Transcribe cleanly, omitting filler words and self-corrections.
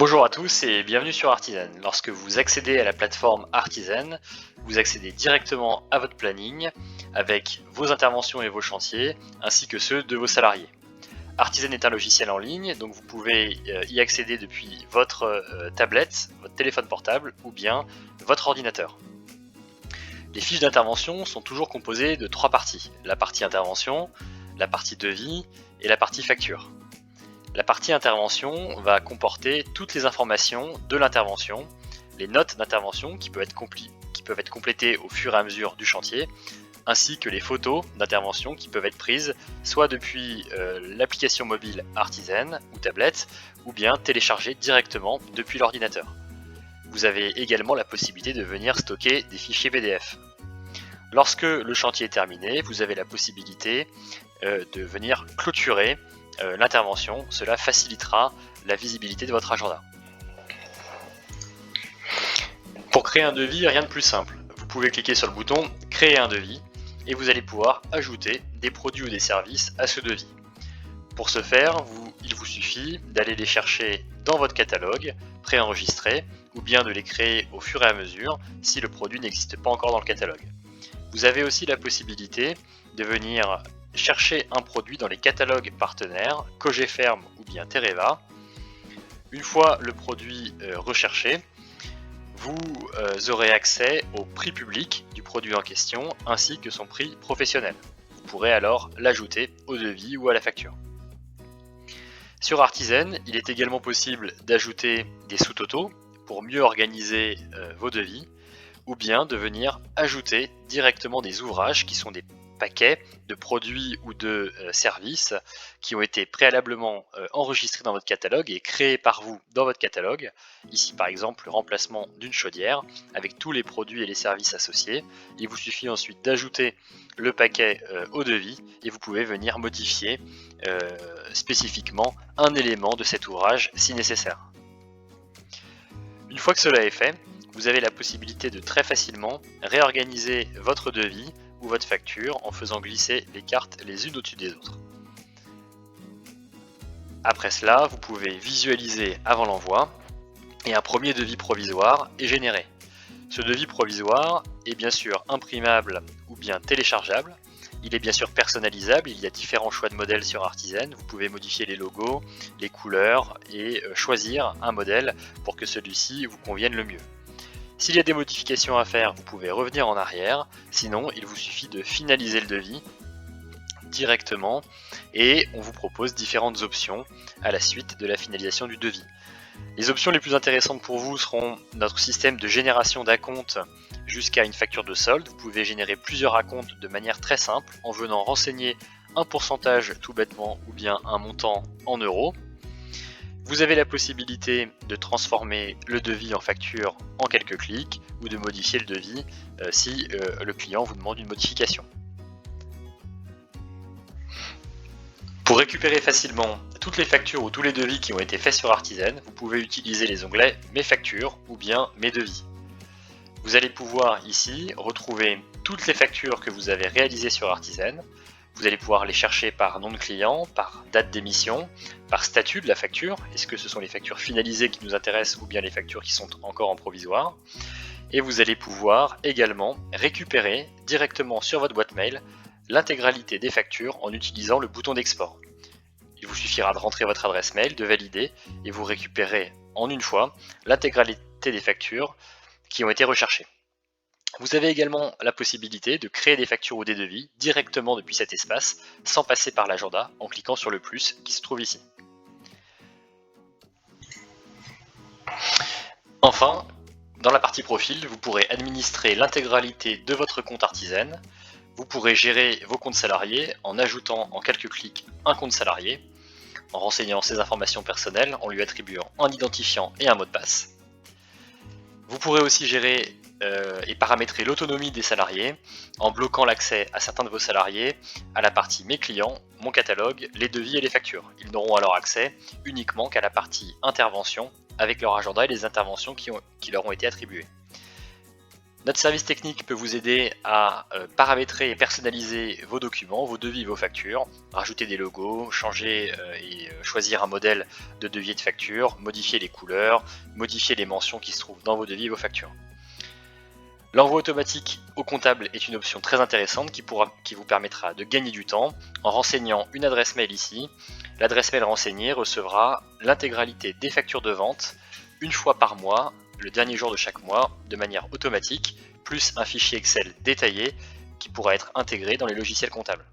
Bonjour à tous et bienvenue sur Artisan. Lorsque vous accédez à la plateforme Artisan, vous accédez directement à votre planning avec vos interventions et vos chantiers ainsi que ceux de vos salariés. Artisan est un logiciel en ligne, donc vous pouvez y accéder depuis votre tablette, votre téléphone portable ou bien votre ordinateur. Les fiches d'intervention sont toujours composées de 3 parties: la partie intervention, la partie devis et la partie facture. La partie intervention va comporter toutes les informations de l'intervention, les notes d'intervention qui peuvent être complétées au fur et à mesure du chantier, ainsi que les photos d'intervention qui peuvent être prises soit depuis l'application mobile Artisan ou tablette, ou bien téléchargées directement depuis l'ordinateur. Vous avez également la possibilité de venir stocker des fichiers PDF. Lorsque le chantier est terminé, vous avez la possibilité de venir clôturer l'intervention. Cela facilitera la visibilité de votre agenda. Pour créer un devis, rien de plus simple. Vous pouvez cliquer sur le bouton Créer un devis et vous allez pouvoir ajouter des produits ou des services à ce devis. Pour ce faire, il vous suffit d'aller les chercher dans votre catalogue préenregistré ou bien de les créer au fur et à mesure si le produit n'existe pas encore dans le catalogue. Vous avez aussi la possibilité de venir chercher un produit dans les catalogues partenaires, Cogeferme ou bien Tereva. Une fois le produit recherché, vous aurez accès au prix public du produit en question ainsi que son prix professionnel. Vous pourrez alors l'ajouter au devis ou à la facture. Sur Artisan, il est également possible d'ajouter des sous-totaux pour mieux organiser vos devis, ou bien de venir ajouter directement des ouvrages qui sont des paquets de produits ou de services qui ont été préalablement enregistrés dans votre catalogue et créés par vous dans votre catalogue. Ici par exemple le remplacement d'une chaudière avec tous les produits et les services associés. Il vous suffit ensuite d'ajouter le paquet au devis et vous pouvez venir modifier spécifiquement un élément de cet ouvrage si nécessaire. Une fois que cela est fait, vous avez la possibilité de très facilement réorganiser votre devis ou votre facture en faisant glisser les cartes les unes au-dessus des autres. Après cela, vous pouvez visualiser avant l'envoi et un premier devis provisoire est généré. Ce devis provisoire est bien sûr imprimable ou bien téléchargeable. Il est bien sûr personnalisable, il y a différents choix de modèles sur Artisan. Vous pouvez modifier les logos, les couleurs et choisir un modèle pour que celui-ci vous convienne le mieux. S'il y a des modifications à faire, vous pouvez revenir en arrière, sinon il vous suffit de finaliser le devis directement et on vous propose différentes options à la suite de la finalisation du devis. Les options les plus intéressantes pour vous seront notre système de génération d'acompte jusqu'à une facture de solde. Vous pouvez générer plusieurs acomptes de manière très simple en venant renseigner un pourcentage tout bêtement ou bien un montant en euros. Vous avez la possibilité de transformer le devis en facture en quelques clics ou de modifier le devis si le client vous demande une modification. Pour récupérer facilement toutes les factures ou tous les devis qui ont été faits sur Artisan, vous pouvez utiliser les onglets Mes factures ou bien Mes devis. Vous allez pouvoir ici retrouver toutes les factures que vous avez réalisées sur Artisan. Vous allez pouvoir les chercher par nom de client, par date d'émission, par statut de la facture. Est-ce que ce sont les factures finalisées qui nous intéressent ou bien les factures qui sont encore en provisoire? Et vous allez pouvoir également récupérer directement sur votre boîte mail l'intégralité des factures en utilisant le bouton d'export. Il vous suffira de rentrer votre adresse mail, de valider et vous récupérez en une fois l'intégralité des factures qui ont été recherchées. Vous avez également la possibilité de créer des factures ou des devis directement depuis cet espace, sans passer par l'agenda, en cliquant sur le plus qui se trouve ici. Enfin, dans la partie profil, vous pourrez administrer l'intégralité de votre compte Artisan. Vous pourrez gérer vos comptes salariés en ajoutant en quelques clics un compte salarié, en renseignant ses informations personnelles, en lui attribuant un identifiant et un mot de passe. Vous pourrez aussi gérer et paramétrer l'autonomie des salariés en bloquant l'accès à certains de vos salariés à la partie Mes clients, Mon catalogue, les devis et les factures. Ils n'auront alors accès uniquement qu'à la partie Intervention avec leur agenda et les interventions qui leur ont été attribuées. Notre service technique peut vous aider à paramétrer et personnaliser vos documents, vos devis, vos factures, rajouter des logos, changer et choisir un modèle de devis et de facture, modifier les couleurs, modifier les mentions qui se trouvent dans vos devis et vos factures. L'envoi automatique au comptable est une option très intéressante qui vous permettra de gagner du temps en renseignant une adresse mail ici. L'adresse mail renseignée recevra l'intégralité des factures de vente une fois par mois, le dernier jour de chaque mois, de manière automatique, plus un fichier Excel détaillé qui pourra être intégré dans les logiciels comptables.